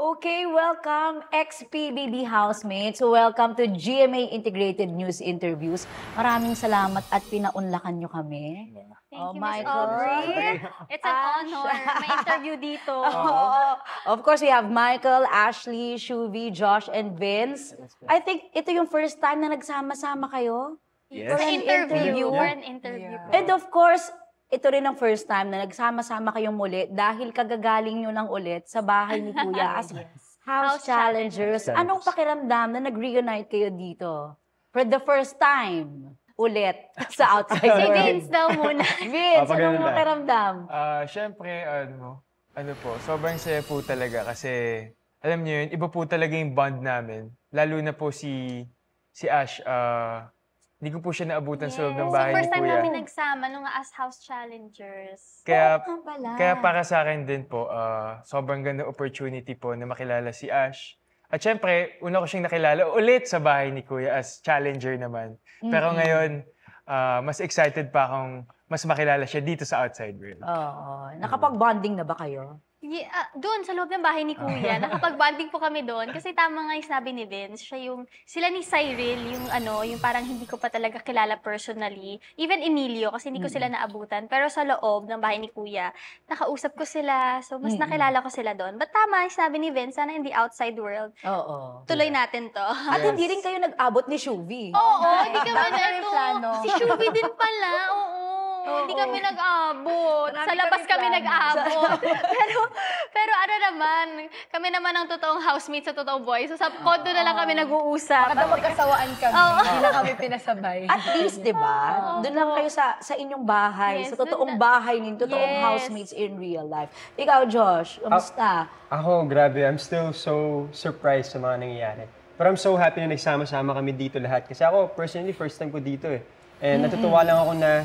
Okay, welcome ex-PBB housemates. Welcome to GMA Integrated News Interviews. Maraming salamat at pinaunlakan nyo kami. Thank you, Miss Michael. Aubrey. It's an Ash. honor. May interview dito. Of course, we have Michael, Ashley, Shuvi, Josh, and Vince. I think ito yung first time na nagsama-sama kayo. For Yes. an interview. interview. For an interview. And of course, ito rin ang first time na nagsama-sama kayong muli dahil kagagaling nyo lang ulit sa bahay ni Kuya as House Challengers. Anong pakiramdam na nag-reunite kayo dito? For the first time ulit sa outside Si world. Vince daw muna. Vince, Paganda. anong pakiramdam? Siyempre, ano po, sobrang saya po talaga kasi, alam niyo yun, iba po talaga yung bond namin. Lalo na po si Ash, hindi ko po siya naabutan sa loob ng bahay First ni time Kuya. namin nagsama nung as House Challengers. Kaya para sa akin din po, sobrang ganda opportunity po na makilala si Ash. At syempre, una ko siyang nakilala ulit sa bahay ni Kuya as challenger naman. Pero ngayon, mas excited pa akong mas makilala siya dito sa outside world. Oo. Nakapag-bonding na ba kayo? Yeah, doon sa loob ng bahay ni Kuya, nakapag-bonding po kami doon. Kasi tama nga yung sabi ni Vince, sila ni Cyril, yung parang hindi ko pa talaga kilala personally. Even Emilio, kasi hindi ko sila naabutan. Pero sa loob ng bahay ni Kuya, nakausap ko sila. So, mas nakilala ko sila doon. But tama yung sabi ni Vince, sana in the outside world, Oo. tuloy natin to. At hindi rin kayo nag-abot ni Shuvi. Oo, hindi kami Marami plano. Si Shuvi din pala, oo. Hindi kami nag-abot. Sa labas kami nag-abot. pero ano naman, kami naman ang totoong housemate sa totoong boy. So sa kondo na lang kami nag-uusap. Baka magkasawaan kami, Oo. hindi na kami pinasabay. At least, di ba? Doon lang kayo sa inyong bahay, Yes, sa totoong dun bahay ninyo, totoong Yes. housemates in real life. Ikaw, Josh, kamusta? Ako, grabe. I'm still so surprised sa mga nangyayari. Pero I'm so happy na nagsama-sama kami dito lahat. Kasi ako, personally, first time ko dito eh. And natutuwa lang ako na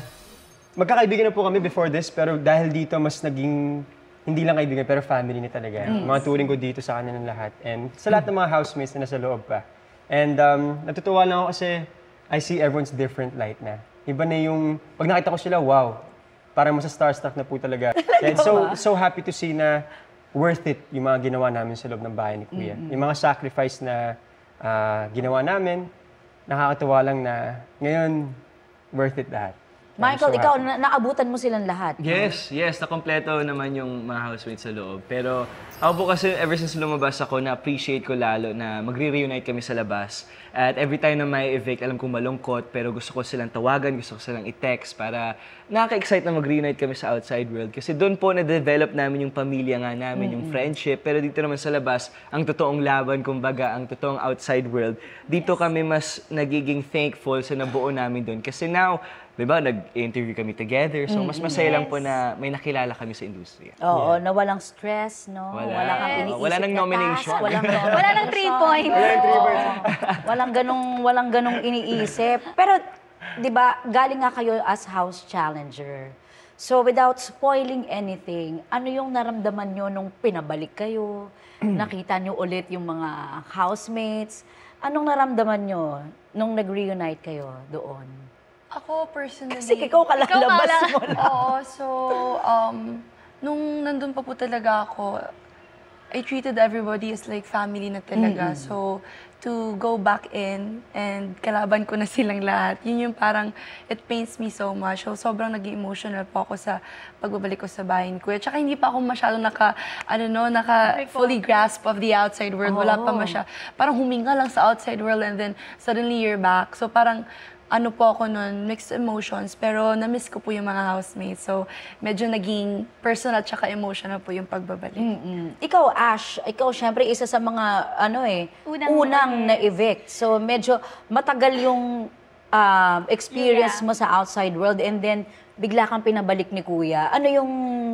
magkakaibigan na po kami before this, pero dahil dito mas naging, hindi lang kaibigan, pero family na talaga. Mga turing ko dito sa kanilang lahat. And sa lahat ng mga housemates na nasa loob pa. And natutuwa lang ako kasi I see everyone's different light na. Iba na yung, pag nakita ko sila, wow, parang masa starstruck na po talaga. And so happy to see na worth it yung mga ginawa namin sa loob ng bahay ni Kuya. Yung mga sacrifice na ginawa namin, nakakatuwa lang na ngayon, worth it lahat. Michael, I'm so ikaw, happy. naabutan mo silang lahat. no? Yes, nakompleto naman yung mga housemates sa loob. Pero ako po kasi ever since lumabas ako, na-appreciate ko lalo na magre-reunite kami sa labas. At every time na may evict, alam kong malungkot, pero gusto ko silang tawagan, gusto ko silang i-text para nakaka-excite na mag-reunite kami sa outside world. Kasi doon po na-develop namin yung pamilya nga namin, yung friendship. Pero dito naman sa labas, ang totoong laban, kumbaga, ang totoong outside world. Dito kami mas nagiging thankful sa nabuo namin doon. Kasi now, di ba, nag-interview kami together. So, mas masaya lang po na may nakilala kami sa industriya. Oo, na walang stress, no? Wala. Wala kang Yes. iniisip Wala nang na nomination. task, walang Wala nang 3 points. walang ganong iniisip. Pero, di ba, galing nga kayo as house challenger. So, without spoiling anything, ano yung naramdaman nyo nung pinabalik kayo? Nakita nyo ulit yung mga housemates? Anong naramdaman nyo nung nag-reunite kayo doon? Ako personally... Kasi ikaw kalalabas mo na. Oo, so, nung nandun pa po talaga ako, I treated everybody as like family na talaga. So, to go back in and kalaban ko na silang lahat, yun yung parang, it pains me so much. So, sobrang naging emotional po ako sa pagbabalik ko sa bahay ni Kuya. Tsaka hindi pa ako masyadong fully grasp of the outside world. Wala pa parang huminga lang sa outside world and then suddenly you're back. So, parang, ano po ako nun, mixed emotions, pero na-miss ko po yung mga housemates. So, medyo naging personal tsaka emotional po yung pagbabalik. Ikaw, Ash, ikaw syempre isa sa mga unang na-evict. So medyo matagal yung experience mo sa outside world and then bigla kang pinabalik ni Kuya. Ano yung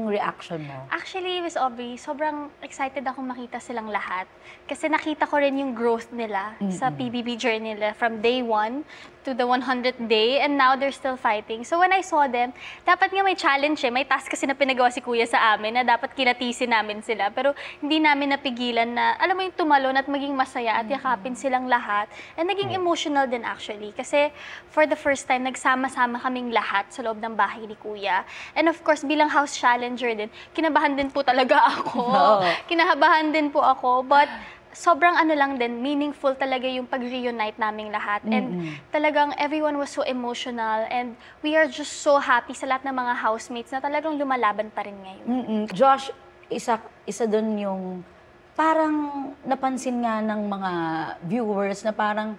reaction mo? Actually, Miss Aubrey, sobrang excited akong makita silang lahat. Kasi nakita ko rin yung growth nila sa PBB journey nila from day 1 to the 100th day, and now they're still fighting. So when I saw them, dapat nga may challenge may task kasi na pinagawa si Kuya sa amin na dapat kinatisin namin sila. Pero hindi namin napigilan na, alam mo yung tumalon at maging masaya at yakapin silang lahat. And naging emotional din actually. Kasi for the first time, nagsama-sama kaming lahat sa loob ng bahay bahay ni Kuya. And of course, bilang house challenger din, kinabahan din po talaga ako. Oo. Kinabahan din po ako. But sobrang ano lang din, meaningful talaga yung pag-reunite naming lahat. And talagang everyone was so emotional and we are just so happy sa lahat ng mga housemates na talagang lumalaban pa rin ngayon. Josh, isa doon yung parang napansin nga ng mga viewers na parang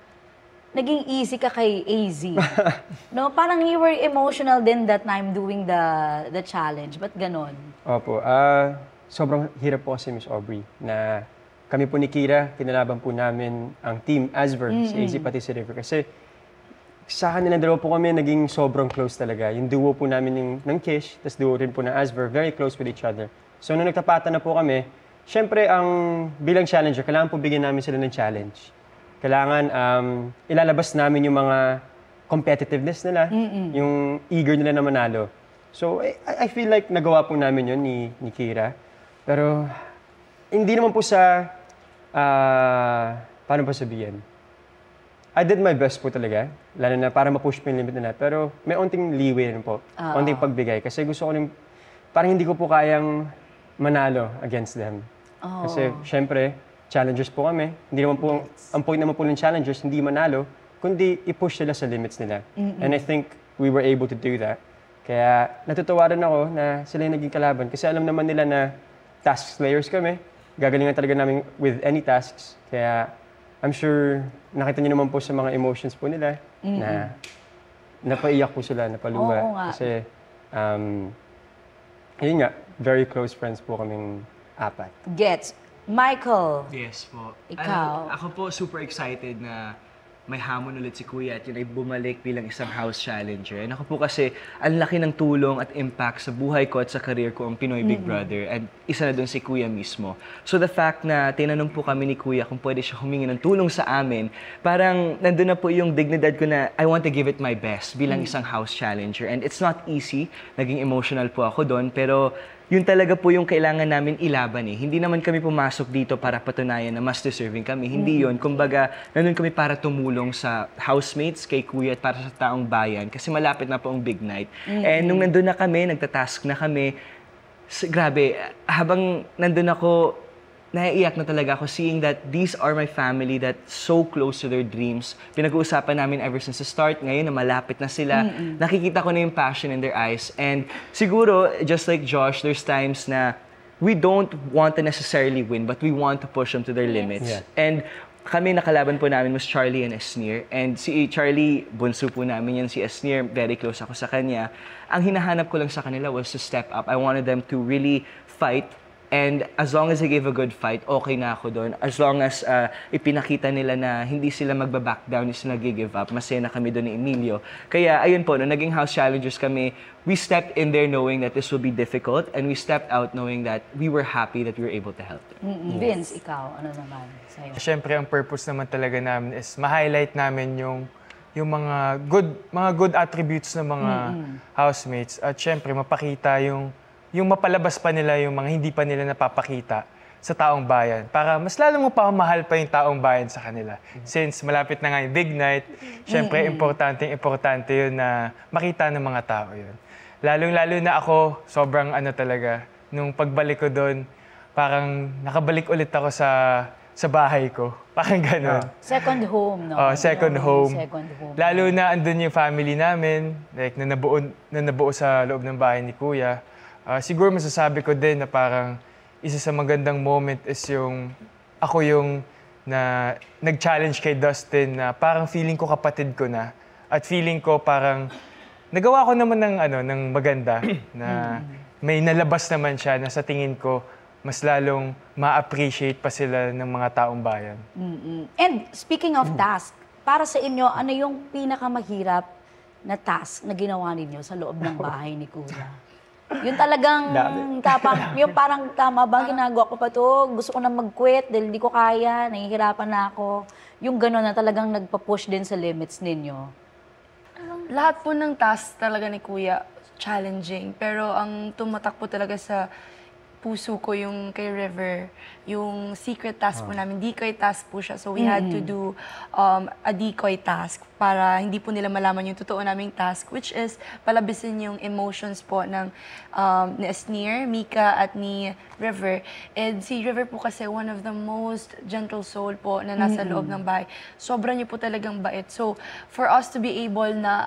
naging easy ka kay AZ. No, parang you were emotional din that time doing the challenge. Ba't ganon? Opo. Sobrang hirap po kasi, Miss Aubrey, na kami po ni Kira, kinalaban po namin ang team Asver, si AZ pati si River. Kasi sa kanila dalawa po kami naging sobrang close talaga. Yung duo po namin ng Kish, tas duo rin po ng Asver, very close with each other. So nung nagtapatan na po kami, syempre, bilang challenger, kailangan po bigyan namin sila ng challenge. Kailangan ilalabas namin yung mga competitiveness nila, yung eager nila na manalo. So, I feel like nagawa po namin yun ni Kira. Pero, hindi naman po sa, paano pa sabihin? I did my best po talaga, lalo na para ma-push po yung limit nila. Pero, may onting leeway rin po, onting pagbigay. Kasi gusto ko rin, parang hindi ko po kayang manalo against them. Kasi, syempre, challengers po kami. Hindi naman po, ang point naman po ng challengers, hindi manalo, kundi i-push sila sa limits nila. And I think we were able to do that. Kaya natutuwa rin ako na sila yung naging kalaban. Kasi alam naman nila na task slayers kami. Gagalingan talaga namin with any tasks. Kaya I'm sure nakita niyo naman po sa mga emotions po nila na napaiyak po sila, napaluha. Oo nga. Kasi, yun nga, very close friends po kaming apat. Gets. Michael, Yes po. Ikaw? Ako po super excited na may hamon ulit si Kuya at yun ay bumalik bilang isang house challenger. And ako po kasi, ang laki ng tulong at impact sa buhay ko at sa career ko ang Pinoy Big Brother. And isa na doon si Kuya mismo. So the fact na tinanong po kami ni Kuya kung pwede siya humingi ng tulong sa amin, parang nandun na po yung dignidad ko na I want to give it my best bilang isang house challenger. And it's not easy. Naging emotional po ako doon. Pero yun talaga po yung kailangan namin ilaban eh. Hindi naman kami pumasok dito para patunayan na mas deserving kami. Hindi yun. Kumbaga, nandun kami para tumulong sa housemates, kay Kuya at para sa taong bayan. Kasi malapit na po ang big night. And nung nandun na kami, nagtatask na kami, grabe, habang nandun ako, naiiyak na talaga ako seeing that these are my family that so close to their dreams. Pinag-uusapan namin ever since the start. Ngayon na malapit na sila, nakikita ko na yung passion in their eyes. And siguro, just like Josh, there's times na we don't want to necessarily win, but we want to push them to their limits. Yeah. And kami nakalaban po namin was Charlie and Esnir. And si Charlie, bunso po namin yan. Si Esnir, very close ako sa kanya. Ang hinahanap ko lang sa kanila was to step up. I wanted them to really fight. And as long as they gave a good fight, okay na ako doon. As long as ipinakita nila na hindi sila magbaback down, hindi sila nag-give up, masaya na kami doon ni Emilio. Kaya ayun po, nung naging house challengers kami, we stepped in there knowing that this will be difficult and we stepped out knowing that we were happy that we were able to help them. Vince, ikaw, ano naman sa'yo? Siyempre, ang purpose naman talaga namin is ma-highlight namin yung mga good attributes ng mga housemates. At siyempre, mapakita yung mapalabas pa nila yung mga hindi pa nila napapakita sa taong bayan. Para mas lalong mapamahal pa yung taong bayan sa kanila. Since malapit na nga yung big night, siyempre, importante yun na makita ng mga tao yun. Lalong-lalo na ako, sobrang talaga, nung pagbalik ko doon, parang nakabalik ulit ako sa bahay ko. Parang gano'n. Second home, no? Second home. Second home. Lalo na andun yung family namin, like na nabuo sa loob ng bahay ni Kuya. Siguro masasabi ko din na parang isa sa magandang moment is ako yung na nag-challenge kay Dustin na parang feeling ko kapatid ko na. At feeling ko parang nagawa ko naman ng maganda na may nalabas naman siya na sa tingin ko mas lalong ma-appreciate pa sila ng mga taong bayan. And speaking of task, para sa inyo, ano yung pinakamahirap na task na ginawa ninyo sa loob ng bahay ni Kuya? Yung talagang yung parang tama ba, ginagawa ko pa to, gusto ko na mag-quit dahil hindi ko kaya, nahihirapan na ako. Yung gano'n na talagang nagpa-push din sa limits ninyo. Lahat po ng task talaga ni Kuya challenging. Pero ang tumatak po talaga sa puso ko yung kay River. Yung secret task po namin, decoy task po siya. So we had to do a decoy task para hindi po nila malaman yung totoo naming task, which is palabisin yung emotions po ng ni Asnir, Mika, at ni River. And si River po kasi one of the most gentle soul po na nasa loob ng bahay. Sobrang niya po talagang bait. So for us to be able na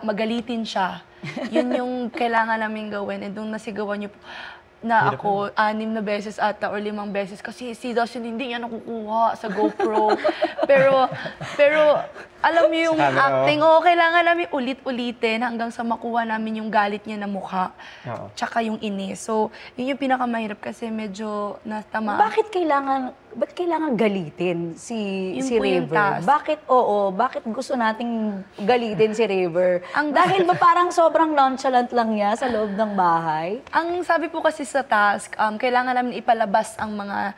magalitin siya, yun yung kailangan namin gawin. And nung nasigawan niyo po, na ako 6 na beses ata or 5 beses kasi si Dustin hindi niya nakukuha sa GoPro. pero alam mo yung acting, kailangan namin ulit-ulitin hanggang sa makuha namin yung galit niya na mukha. Tsaka yung inis. So, yun yung pinakamahirap kasi medyo natama. Bakit kailangan galitin si Yun po yung River? task. Bakit gusto nating galitin si River? Dahil ba parang sobrang nonchalant lang niya sa loob ng bahay? Ang sabi po kasi sa task, kailangan namin ipalabas ang mga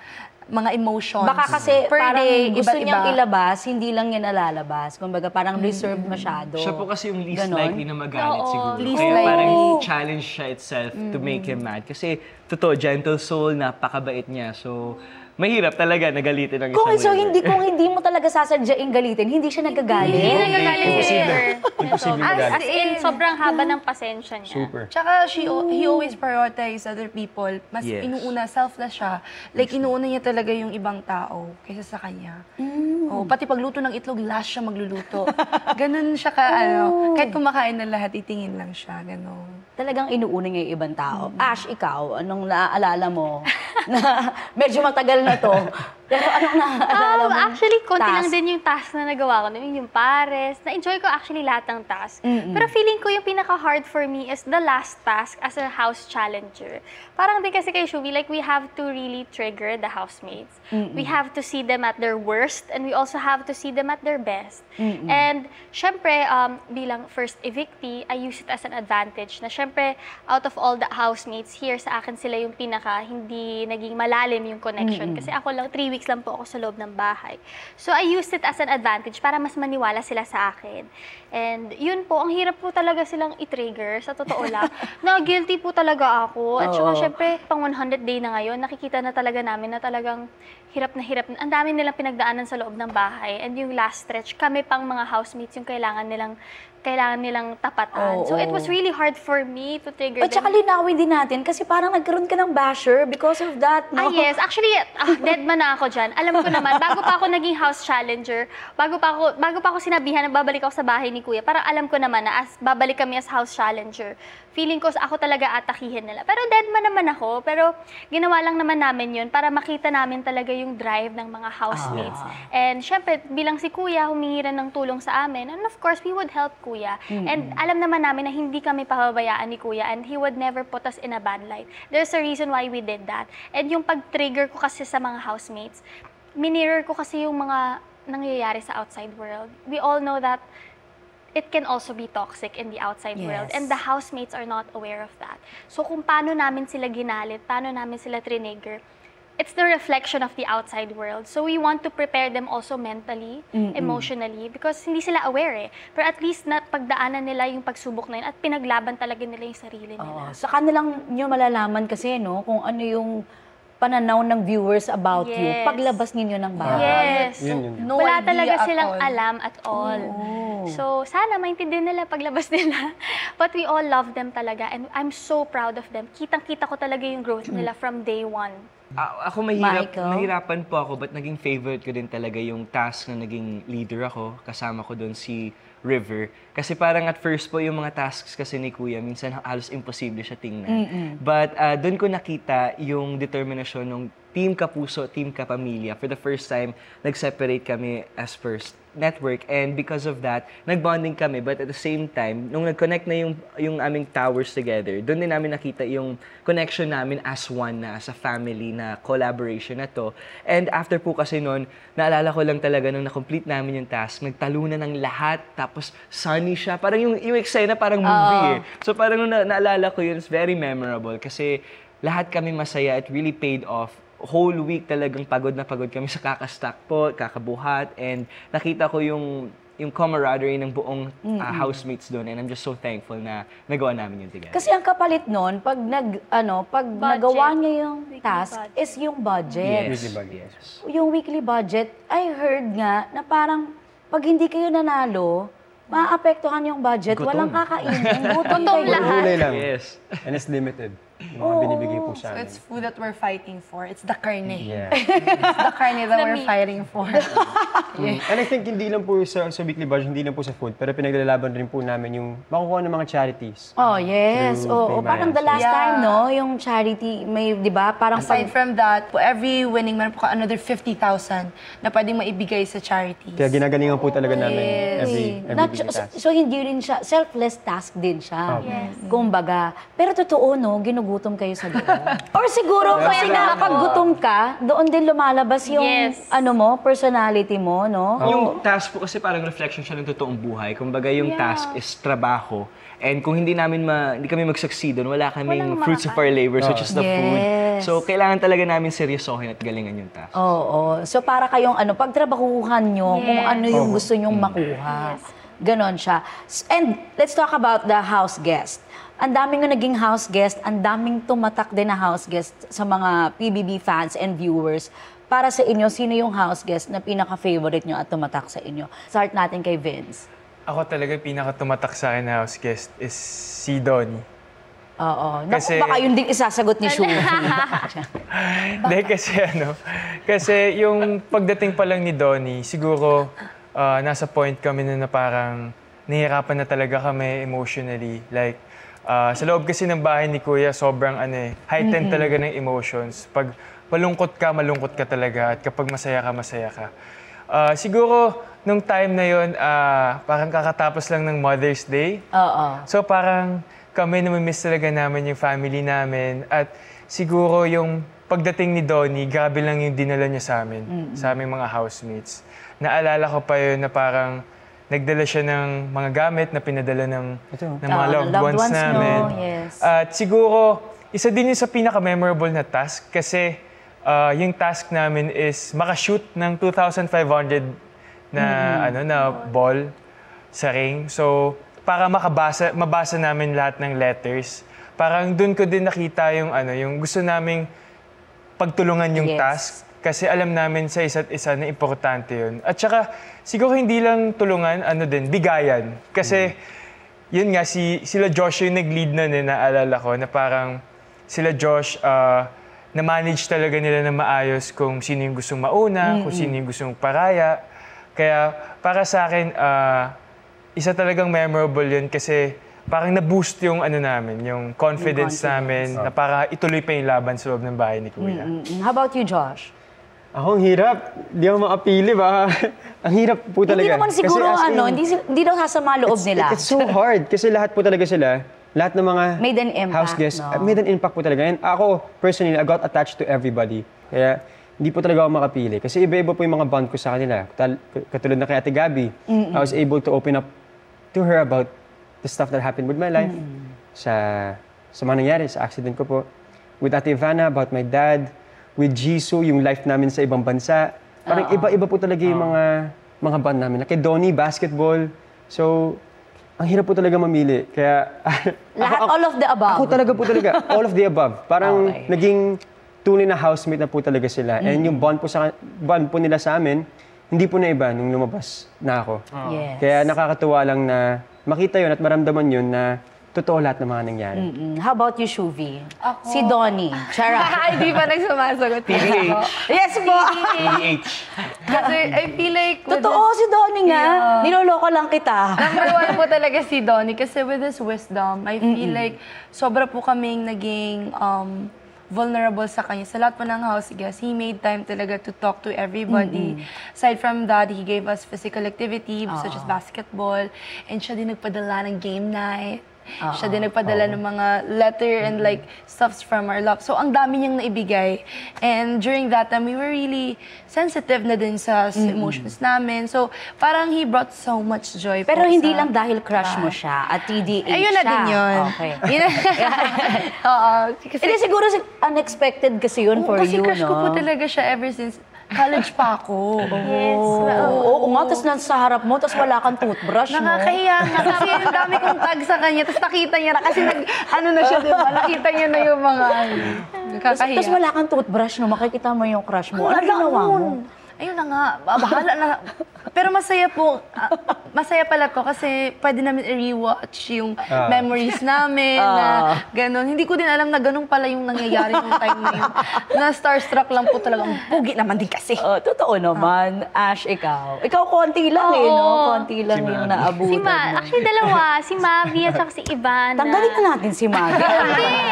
emotions. Baka kasi Per parang day, gusto iba't niyang iba. ilabas, hindi lang niya nalalabas. Kumbaga parang reserved masyado. Siya po kasi yung least Ganon? likely na magalit Oo. siguro. Least Kaya likely. parang challenge siya itself to make him mad. Kasi totoo, gentle soul, napakabait niya. So, mahirap talaga nagalitin ng isang River. Kung hindi mo talaga sasadyaing galitin, hindi siya nagagalit. Hindi nagagalit si River. Imposible As magalit. in, sobrang haba ng pasensya niya. Super. Tsaka he always prioritize other people. Mas Yes. inuuna, selfless siya. Like, inuuna niya talaga yung ibang tao kaysa sa kanya. Pati pagluto ng itlog, last siya magluluto. Ganun siya kahit kumakain na lahat, itingin lang siya. Ganun. Talagang inuuna niya yung ibang tao. Ash, ikaw, anong naaalala mo? Na medyo matagal na to. Pero anong naaalala mo? Actually, konti lang Task? din yung task na nagawa ko. Yung pares. Na-enjoy ko actually lahat ng task. Pero feeling ko yung pinaka-hard for me is the last task as a house challenger. Parang din kasi kay Shubi, like we have to really trigger the housemates. We have to see them at their worst and we also have to see them at their best. And syempre, bilang first evictee, I use it as an advantage na syempre, out of all the housemates here, sa akin sila yung pinaka hindi naging malalim yung connection. Kasi ako lang, 3 weeks lang po ako sa loob ng bahay. So I used it as an advantage para mas maniwala sila sa akin. And yun po, ang hirap po talaga silang i-trigger, sa totoo lang. Na guilty po talaga ako. At saka syempre, pang 100 day na ngayon, nakikita na talaga namin na talagang hirap na hirap. Ang dami nilang pinagdaanan sa loob ng bahay. And yung last stretch, kami pang mga housemates yung kailangan nilang tapatan. So it was really hard for me to trigger At saka linawin din natin kasi parang nagkaroon ka ng basher because of that, no? Yes. Actually, dead man na ako dyan. Alam ko naman, bago pa ako naging house challenger, bago pa ako sinabihan na babalik ako sa bahay ni Kuya, parang alam ko naman na babalik kami as house challenger. Feeling ko ako talaga atakihin nila. Pero dead man naman ako. Pero ginawa lang naman namin yun para makita namin talaga yung drive ng mga housemates. And syempre, bilang si Kuya, humingi rin ng tulong sa amin. And of course, we would help Kuya. And alam naman namin na hindi kami pababayaan ni Kuya and he would never put us in a bad light. There's a reason why we did that. And yung pag-trigger ko kasi sa mga housemates, minirror ko kasi yung mga nangyayari sa outside world. We all know that it can also be toxic in the outside world. And the housemates are not aware of that. So kung paano namin sila ginalit, paano namin sila trigger, it's the reflection of the outside world. So we want to prepare them also mentally, emotionally, because hindi sila aware eh. Pero at least na pagdaanan nila yung pagsubok na yun at pinaglaban talaga nila yung sarili nila. Sa kanilang nyo malalaman kasi, no, kung ano yung pananaw ng viewers about you paglabas ninyo ng bahay. Yes. Yun. No Wala idea talaga at silang all. alam at all. So, sana maintindihan nila paglabas nila. But we all love them talaga and I'm so proud of them. Kitang-kita ko talaga yung growth nila from day one. Ako nahirapan po ako, but naging favorite ko din talaga yung task na naging leader ako. Kasama ko doon si River. Kasi parang at first po yung mga tasks kasi ni Kuya, minsan halos imposible siya tingnan. But doon ko nakita yung determinasyon ng Team Kapuso, Team Kapamilya. For the first time, nag-separate kami as first network and because of that, nag-bonding kami. But at the same time, nung nag-connect na yung aming towers together, doon din namin nakita yung connection namin as one na, as a family na collaboration na to. And after po kasi noon, naalala ko lang talaga nung na-complete namin yung task, nagtalunan ng lahat, tapos sunny siya. Parang yung eksena parang movie eh. So parang nung naalala ko yun, it's very memorable kasi lahat kami masaya. It really paid off. Whole week talagang pagod na pagod kami sa kakastack po, kakabuhat, and nakita ko yung yung camaraderie ng buong housemates doon. And I'm just so thankful na nagawa namin yun together. Kasi ang kapalit nun, pag nagawa niya yung Weekly task, budget. is yung budget. Weekly budget. Yung weekly budget, I heard nga na parang pag hindi kayo nanalo, maapektuhan yung budget, Gutom. walang kakainin, gutom Gutom kayo. lahat. Gulay lang. Yes. And it's limited. Yung mga binibigay po sa So amin. it's food that we're fighting for. It's the carne. Yeah. It's the carne that we're meat. fighting for. And I think hindi lang po sa weekly budget, hindi lang po sa food, pero pinaglalaban rin po namin yung makukuha ng mga charities. Oh, yes. Through Oo, parang the payments. last Yeah. time, no? Yung charity, may, di ba? Parang Aside from that, po, every winning, meron po ka another 50,000 na pwedeng maibigay sa charities. Kaya ginagalingan po talaga namin every Not, weekly task. so hindi rin siya, selfless task din siya. Yes. Kumbaga. Pero totoo, no? Ginugutom kayo sa loob. Or siguro, pag nakapaggutom ka, doon din lumalabas yung, Yes. personality mo, no? Yung task po kasi parang reflection siya ng totoong buhay. Kumbaga yung task is trabaho. And kung hindi hindi kami mag-succeed doon, wala kaming Walang fruits of our labors, which is the food. Yes. So, kailangan talaga namin seryosohin at galingan yung task. Oo. So para kayong pagtrabahuhan nyo kung Yes. ano yung gusto nyong makuha. Ganon siya. And let's talk about the house guest. Ang daming nga naging house guest, ang daming tumatak din na house guest sa mga PBB fans and viewers. Para sa inyo, sino yung house guest na pinaka-favorite nyo at tumatak sa inyo? Start natin kay Vince. Ako talaga pinaka-tumatak sa akin na house guest is si Donnie. Oo. Kasi- Naku, baka yun din isasagot ni Shu. Hindi kasi yung pagdating pa lang ni Donnie, siguro nasa point kami na parang nahihirapan na talaga kami emotionally. Like, sa loob kasi ng bahay ni Kuya, sobrang heightened talaga ng emotions. Pag malungkot ka talaga. At kapag masaya ka. Siguro, nung time na yon, parang kakatapos lang ng Mother's Day. Oo. So parang kami namimiss talaga namin yung family namin. At siguro yung pagdating ni Donnie, grabe lang yung dinala niya sa amin, sa aming mga housemates. Naalala ko pa yun na parang nagdala siya ng mga gamit na pinadala ng mga loved ones namin. no? Yes. At siguro, isa din yun sa pinaka-memorable na task kasi yung task namin is makashoot ng 2,500 na ball sa ring. So, para mabasa namin lahat ng letters. Parang doon ko din nakita yung gusto naming pagtulungan yung Yes. task. Kasi alam namin sa isa't isa na importante yun. At saka, siguro hindi lang tulungan, bigayan. Kasi, yun nga, sila Josh yung nag-lead naalala ko, na parang sila Josh, na-manage talaga nila na maayos kung sino yung gustong mauna, kung sino yung gustong paraya. Kaya, para sa akin, isa talagang memorable yun kasi parang na-boost yung namin, yung confidence namin na para ituloy pa yung laban sa loob ng bahay ni Kuya. How about you, Josh? Ako, ang hirap. Hindi ako makapili ba? Ang hirap po talaga. Hindi naman siguro, Kasi as in, hindi daw sasama loob nila. It's so hard kasi lahat po talaga sila, lahat ng mga Made an impact, house guests, no? made an impact po talaga. And ako, personally, I got attached to everybody. Kaya hindi po talaga ako makapili. Kasi iba-iba po yung mga bond ko sa kanila. Katulad na kay Ate Gabby, I was able to open up to her about the stuff that happened with my life. Sa mga nangyari, sa accident ko po. With Ate Ivana, about my dad. With Jisoo, yung life namin sa ibang bansa. Parang iba-iba po talaga yung mga band namin. Kay Donnie, basketball. So, ang hirap po talaga mamili. Kaya, Lahat, all of the above. ako talaga po talaga, all of the above. Parang Okay. naging tunay na housemate na po talaga sila. And yung bond po nila sa amin, hindi po na iba nung lumabas na ako. Yes. Kaya nakakatuwa lang na makita yun at maramdaman yun na totoo lahat ng mga nangyari. How about you, Shuvi? Ako- Si Donnie. Charot. Ay, di pa nagsumasagot. Yes po. Kasi I feel like with Totoo, si Donnie nga. Yeah. Niloloko lang kita. Number one po talaga si Donnie kasi with his wisdom, I feel like sobra po kaming naging vulnerable sa kanya. Sa lahat po ng house guests, he made time talaga to talk to everybody. Aside from that, he gave us physical activity such as basketball. And siya din nagpadala ng game night. Siya din nagpadala ng mga letter and like stuffs from our love. So, ang dami niyang naibigay. And during that time, we were really sensitive na din sa emotions namin. So, parang he brought so much joy Pero po hindi sa- lang dahil crush mo siya at TDH Ayun na siya. din yun. Okay. Yun na- Oo. Kasi, Hindi siguro unexpected kasi yun for kasi you, crush ko no? po talaga siya ever since college pa ako. Yes. Oo nga, tapos nasa harap mo, tapos wala kang toothbrush, no? Nakakahiya nga kasi ang dami kong tag sa kanya, tapos nakita niya na kasi ano na siya, di ba? Nakita niya na yung mga nakakahiya. Tapos wala kang toothbrush, no? Makikita mo yung crush mo. Ano ginawa mo? Ayun na nga, bahala na. Pero masaya po, masaya pala to kasi pwede namin i-rewatch yung memories namin na gano'n. Hindi ko din alam na gano'n pala yung nangyayari nung time na yun. Na starstruck lang po talaga. Ang pugi naman din kasi. Totoo naman. Ash, ikaw. Ikaw konti lang eh, no? Konti lang yung naabutan mo. Actually, dalawa. Si Mavi at saka si Ivana. Tanggalin na natin si Maggie.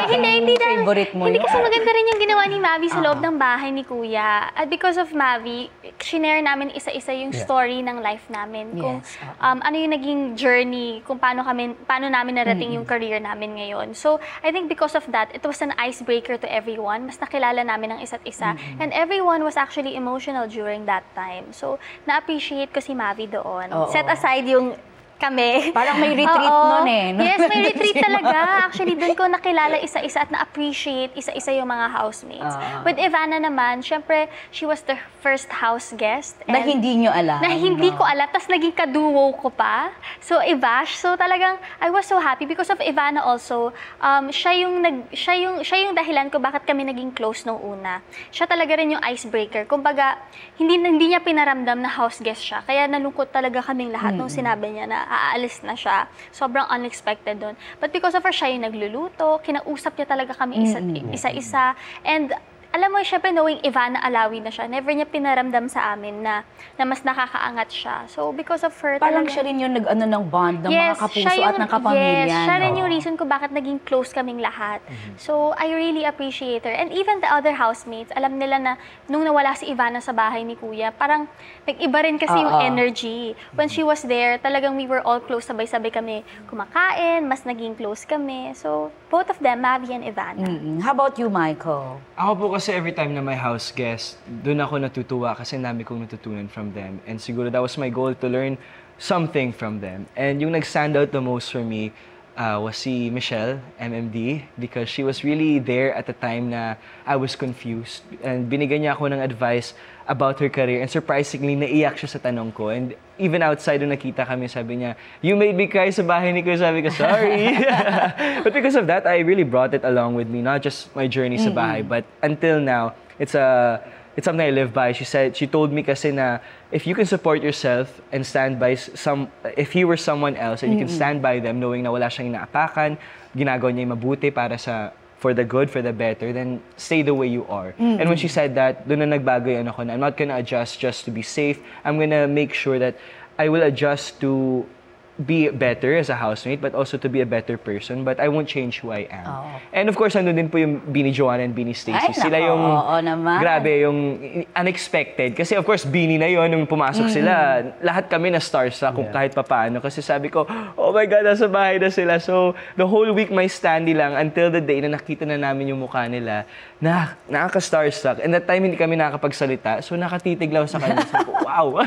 Hindi dahil, Favorite mo hindi yun? kasi maganda rin yung ginawa ni Mavi sa loob ng bahay ni Kuya. At because of Mavi, shinare namin isa-isa yung story ng life namin. Kung ano yung naging journey, kung paano namin narating yung career namin ngayon. So, I think because of that, it was an icebreaker to everyone. Mas nakilala namin ang isa't isa. And everyone was actually emotional during that time. So, na-appreciate ko si Mavi doon. Set aside yung kami. Parang may retreat nun eh. No? Yes, may retreat talaga. Actually, doon ko nakilala isa-isa at na-appreciate isa-isa yung mga housemates. With Ivana naman, syempre, she was the first house guest. Na hindi nyo alam. Na hindi ko alam. Tapos naging kaduo ko pa. So, Ivash. So, talagang, I was so happy because of Ivana also. Siya yung dahilan ko bakit kami naging close nung una. Siya talaga rin yung icebreaker. Kumbaga, hindi niya pinaramdam na house guest siya. Kaya nalungkot talaga kaming lahat nung sinabi niya na aalis na siya. Sobrang unexpected doon. But because of her, siya yung nagluluto. Kinausap niya talaga kami isa-isa. And alam mo, syempre, knowing Ivana Alawi na siya, never niya pinaramdam sa amin na mas nakakaangat siya. So, because of her, Parang talaga, siya rin yung nag-ano ng bond ng mga kapuso at ng kapamilya. Yes, siya rin no? yung reason ko bakit naging close kaming lahat. So, I really appreciate her. And even the other housemates, alam nila na nung nawala si Ivana sa bahay ni Kuya, parang nag-iba rin kasi yung energy. When she was there, talagang we were all close, sabay-sabay kami kumakain, mas naging close kami. So, both of them, Mavi and Ivana. How about you, Michael? Ako po kasi every time na may house guest, doon ako natutuwa kasi dami kong natutunan from them. And siguro that was my goal, to learn something from them. And yung nag-stand out the most for me was si Michelle, MMD, because she was really there at the time na I was confused. And binigyan niya ako ng advice about her career. And surprisingly, naiyak siya sa tanong ko. And even outside, nung nakita kami, sabi niya, "You made me cry sa bahay ni Kuya." Sabi ko, "Sorry." But because of that, I really brought it along with me. Not just my journey sa bahay, but until now, it's something I live by. She told me kasi na if you can support yourself and stand by if he were someone else and you can stand by them knowing na wala siyang inaapakan, ginagawa niya yung mabuti para for the good, for the better, then stay the way you are. And when she said that, doon na nagbago yung ako na I'm not gonna adjust just to be safe. I'm gonna make sure that I will adjust to be better as a housemate, but also to be a better person. But I won't change who I am. And of course, nandun din po yung Beanie Joanna and Beanie Stacy. Sila yung, grabe, yung unexpected. Kasi of course, Beanie na yun, nung pumasok sila, lahat kami na starstruck kung kahit papaano. Kasi sabi ko, oh my God, nasa bahay na sila. So, the whole week may standy lang until the day na nakita na namin yung mukha nila, na nakaka-starstruck. And that time, hindi kami nakakapagsalita. So, nakatitig lang sa kanila. Sabi ko, wow!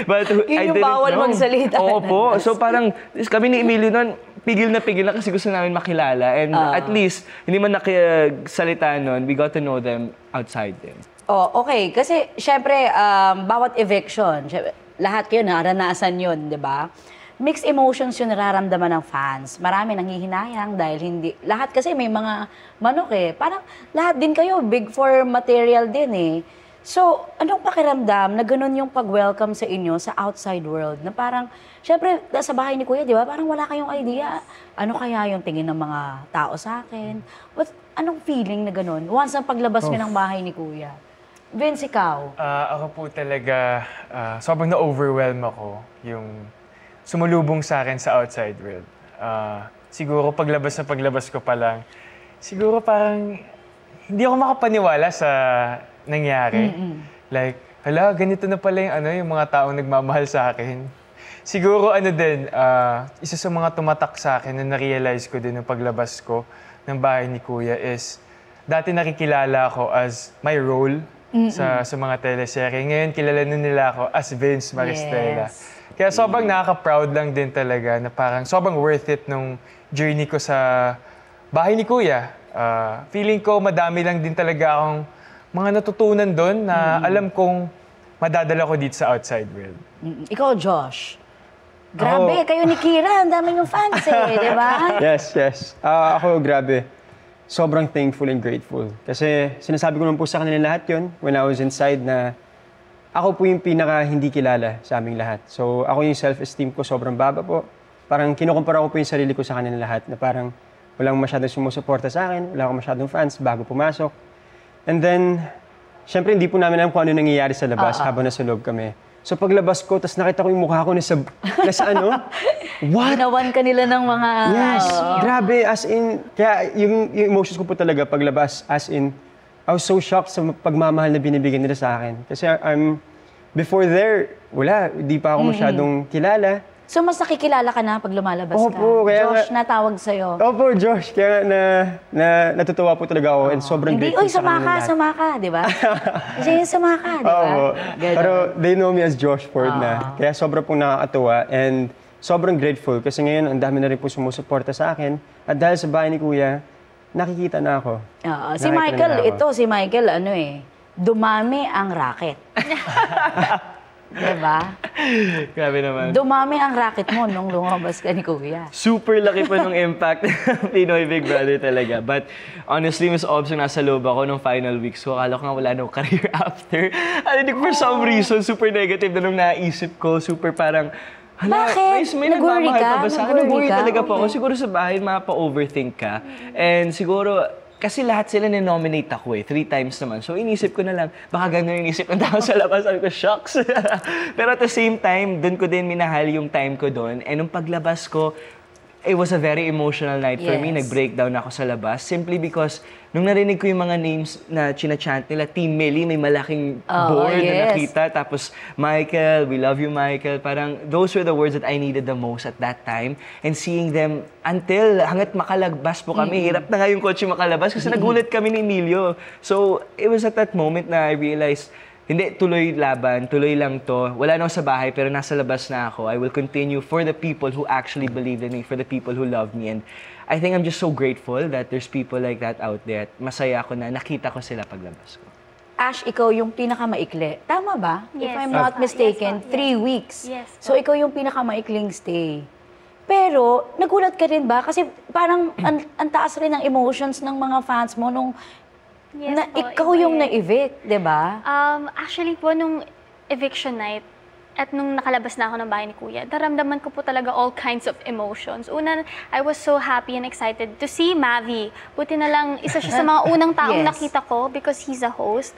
But I didn't bawal know. magsalita. Oo po. So parang kami ni Emilio noon, pigil na kasi gusto namin makilala. And at least, hindi man nakisalita noon, we got to know them outside them. Oh, okay. Kasi, syempre, bawat eviction, lahat kayo naranasan yun, di ba? Mixed emotions yung nararamdaman ng fans. Marami nanghihinayang dahil hindi... Lahat kasi may mga manok eh. Parang lahat din kayo, big for material din eh. So, anong pakiramdam na ganun yung pag-welcome sa inyo sa outside world? Na parang, syempre, sa bahay ni Kuya, di ba? Parang wala kayong idea. Ano kaya yung tingin ng mga tao sa akin? Anong feeling na ganun? Once na paglabas nyo ng bahay ni Kuya. Vince, ikaw? Ako po talaga, sobrang na-overwhelm ako yung sumulubong sa akin sa outside world. Siguro paglabas ko pa lang, siguro parang hindi ako makapaniwala sa nangyari. Like, hala, ganito na pala yung mga taong nagmamahal sa akin. Siguro isa sa mga tumatak sa akin na na-realize ko din nung paglabas ko ng bahay ni Kuya is, dati nakikilala ako as my role sa mga teleserye. Ngayon, kilala na nila ako as Vince Maristella. Yes. Kaya sobrang nakaka-proud lang din talaga na parang sobrang worth it nung journey ko sa bahay ni Kuya. Feeling ko madami lang din talaga akong mga natutunan doon na alam kong madadala ko dito sa outside world. Ikaw, Josh. Grabe, kayo ni Kira, ang dami yung fans di ba? Yes, yes. Ako, grabe. Sobrang thankful and grateful. Kasi sinasabi ko naman po sa kanila lahat yon when I was inside na ako po yung pinaka hindi kilala sa aming lahat. So ako yung self-esteem ko sobrang baba po. Parang kinukumpara ko po yung sarili ko sa kanila lahat na parang walang masyadong sumusuporta sa akin, wala akong masyadong fans bago pumasok. And then, syempre hindi po namin alam kung ano nangyayari sa labas habang nasa loob kami. So paglabas ko, tapos nakita ko yung mukha ko nasa ano? What? Ginawan ka nila ng mga... Yes, grabe. As in, kaya yung emotions ko po talaga paglabas, as in, I was so shocked sa pagmamahal na binibigyan nila sa akin. Kasi before there, wala, hindi pa ako masyadong kilala. So, mas nakikilala ka na pag lumalabas ka? Opo, kaya Josh, natawag sa'yo. Opo, Josh. Kaya natutuwa po talaga ako and sobrang Hindi, grateful oy, sa kanila lahat. sama ka, di ba? Kasi sama ka, di ba? Oo. Ganun. Pero they know me as Josh Ford na. Kaya sobrang pong nakakatuwa and sobrang grateful kasi ngayon ang dami na rin po sumusuporta sa akin. At dahil sa bahay ni Kuya, nakikita na ako. Oo. Si Nakita Michael, nila ako. si Michael, dumami ang racket. Diba? Grabe naman. Dumami ang racket mo nung lumabas ka ni Kuya. Super laki pa nung impact ng Pinoy Big Brother talaga. But honestly, Miss Obs, nung nasa loob ako nung final weeks ko, akala ko nga wala nang career after. I think for some reason, super negative na nung naisip ko. Super parang, Bakit? may Nag-worry nagmamahal ka? pa ba sa akin? Nag-worry Nag-worry ka? talaga po ako. Siguro sa bahay, mapa-overthink ka. And siguro, kasi lahat sila ninominate ako 3 times naman. So inisip ko na lang, baka gano'n yung inisip ng tao sa labas. Sabi ko, shocks. Pero at the same time, doon ko din minahal yung time ko doon. And nung paglabas ko, it was a very emotional night for me. Yes. Nag-breakdown ako sa labas. Simply because, nung narinig ko yung mga names na chinachant nila, Team Melly, may malaking board na yes. nakita. Tapos, Michael, we love you, Michael. Parang, those were the words that I needed the most at that time. And seeing them, hanggat makalabas po kami, hirap na nga yung kotse makalabas kasi nagulat kami ni Emilio. So, it was at that moment na I realized, hindi, tuloy laban, tuloy lang to. Wala na ako sa bahay, pero nasa labas na ako. I will continue for the people who actually believe in me, for the people who love me. And I think I'm just so grateful that there's people like that out there. At masaya ako na nakita ko sila paglabas ko. Ash, ikaw yung pinakamaikli. Tama ba? If Yes. I'm not mistaken, Yes, 3 weeks. Yes, So, ikaw yung pinakamaikling stay. Pero, nagulat ka rin ba? Kasi parang ang taas rin ng emotions ng mga fans mo nung Yes na po, ikaw iba yung yun. na-evict, di ba? Actually po, nung eviction night, at nung nakalabas na ako ng bahay ni Kuya, naramdaman ko po talaga all kinds of emotions. Una, I was so happy and excited to see Mavi. Buti na lang, isa siya sa mga unang taong Yes. nakita ko because he's a host.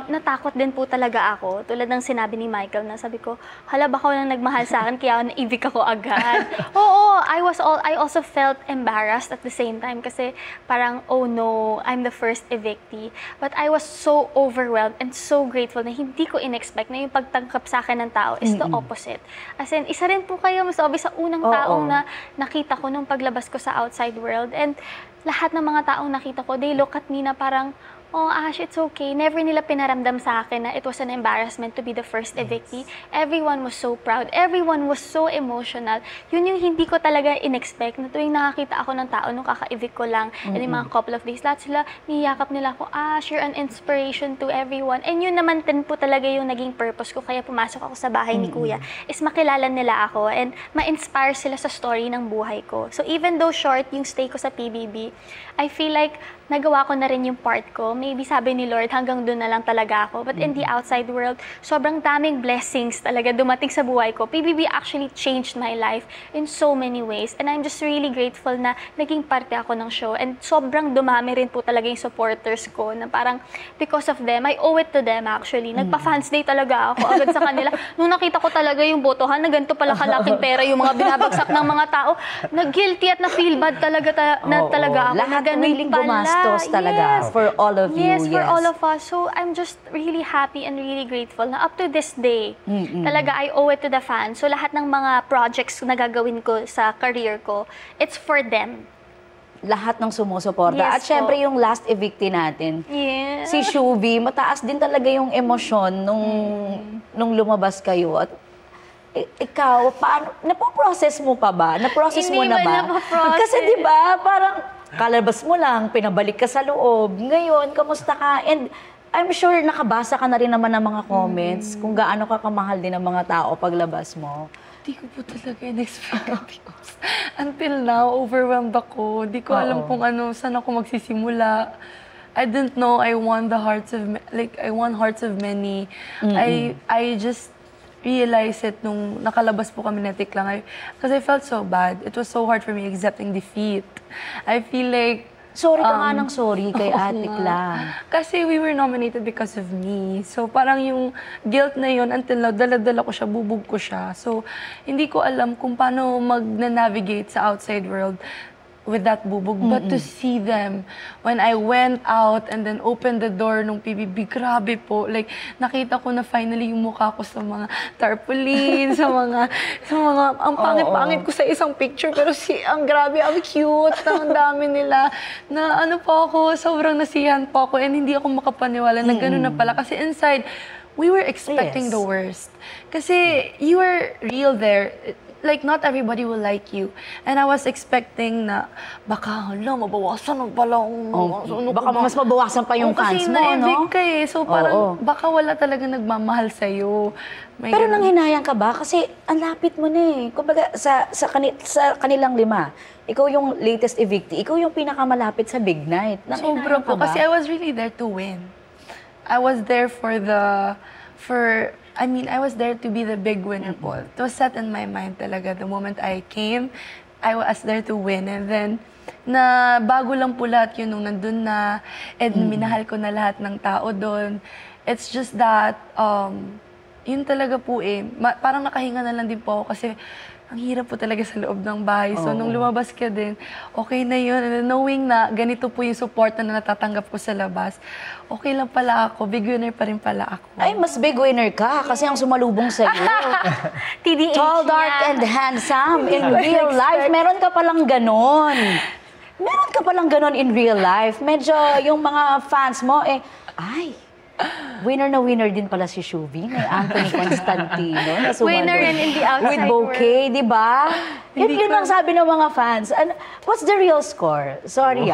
Natakot din po talaga ako. Tulad ng sinabi ni Michael na sabi ko, hala, baka walang nagmahal sa akin, kaya na-evict ako agad. Oo, I also felt embarrassed at the same time kasi parang, oh no, I'm the first evictee. But I was so overwhelmed and so grateful na hindi ko in-expect na yung pagtangkap sa akin ng tao is the opposite. As in, isa rin po kayo, Mas Obi, sa unang taong na nakita ko nung paglabas ko sa outside world. And lahat ng mga taong nakita ko, they look at me na parang, oh, Ash, it's okay. Never nila pinaramdam sa akin na it was an embarrassment to be the first evictee. Everyone was so proud. Everyone was so emotional. Yun yung hindi ko talaga in-expect na tuwing nakakita ako ng tao nung kaka-evict ko lang and yung mga couple of days, lahat sila, niyakap nila ako, Ash, you're an inspiration to everyone. And yun naman din po talaga yung naging purpose ko kaya pumasok ako sa bahay ni Kuya is makilala nila ako and ma-inspire sila sa story ng buhay ko. So even though short yung stay ko sa PBB, I feel like nagawa ko na rin yung part ko. Maybe sabi ni Lord, hanggang doon na lang talaga ako. But in the outside world, sobrang daming blessings talaga dumating sa buhay ko. PBB actually changed my life in so many ways. And I'm just really grateful na naging parte ako ng show. And sobrang dumami rin po talaga yung supporters ko na parang because of them, I owe it to them actually. Nagpa-fans day talaga ako agad sa kanila. Nung nakita ko talaga yung botohan na ganito pala kalaking pera yung mga binabagsak ng mga tao, nag-guilty at na-feel bad talaga talaga ako. Lahat na ganun willing pala. gumastos talaga for all of you. Yes, for all of us. So I'm just really happy and really grateful na up to this day, talaga I owe it to the fans. So lahat ng mga projects na gagawin ko sa career ko, it's for them. Lahat ng sumusuporta. Yes At syempre po. yung last evictee natin, Yeah. si Shubi, mataas din talaga yung emosyon nung lumabas kayo. At ikaw, paano, napoprocess mo pa ba? Naprocess mo Hindi na ba ba? napoprocess? Kasi di ba parang kalabas mo lang, pinabalik ka sa loob. Ngayon, kamusta ka? And I'm sure nakabasa ka na rin naman ng mga comments kung gaano ka kamahal din ng mga tao paglabas mo. Hindi ko po talaga in-expect. Until now, overwhelmed ako. Di ko alam kung saan ako magsisimula. I didn't know I won the hearts of, I won hearts of many. I just realized it nung nakalabas po kami na Tiklang. Because I felt so bad. It was so hard for me accepting defeat. I feel like Sorry ka nga ng sorry kay oo Ate nga. Klang. Kasi we were nominated because of me. So parang yung guilt na yun, until now, dala-dala ko siya, bubog ko siya. So hindi ko alam kung paano mag-navigate sa outside world with that bubog. But to see them, when I went out and then opened the door nung PBB, grabe po. Like, nakita ko na finally yung mukha ko sa mga tarpaulin, sa mga, ang pangit-pangit ko sa isang picture. Pero ang grabe, ang cute, ang dami nila. Na ano po ako, sobrang nasiyahan po ako and hindi ako makapaniwala na gano'n na pala. Kasi inside, we were expecting the worst. Kasi you were real there. Like, not everybody will like you. And I was expecting na, baka, mabawasan na pala. Baka mas mabawasan pa yung fans kasi mo, na-evict no? ka eh. So, parang, baka wala talaga nagmamahal sa'yo. May Pero ganun. nanghinayang ka ba? Kasi ang lapit mo na eh. Kumbaga, sa kanilang 5, ikaw yung latest evictee, ikaw yung pinakamalapit sa big night. Sobra Nanghinayang po. ka ba? Kasi I was really there to win. I was there I was there to be the big winner po. It was set in my mind talaga. The moment I came, I was there to win. And then, na bago lang po lahat yun nung nandun na, and minahal ko na lahat ng tao doon. It's just that, yun talaga po eh. Parang nakahinga na lang din po ako kasi ang hirap po talaga sa loob ng bahay. So, nung lumabas ka din, okay na yun. And then knowing na ganito po yung support na natatanggap ko sa labas, okay lang pala ako. Big winner pa rin pala ako. Ay, mas big winner ka kasi ang sumalubong sa'yo. TDH Tall, dark, niya. and handsome in real life. Meron ka palang ganon. Meron ka palang ganon in real life. Medyo yung mga fans mo, winner na winner din pala si Shuvi. May Anthony Constantino na sumalubong. Winner and in the outside With bouquet, di ba? Yun ang sabi ng mga fans. What's the real score? Sorry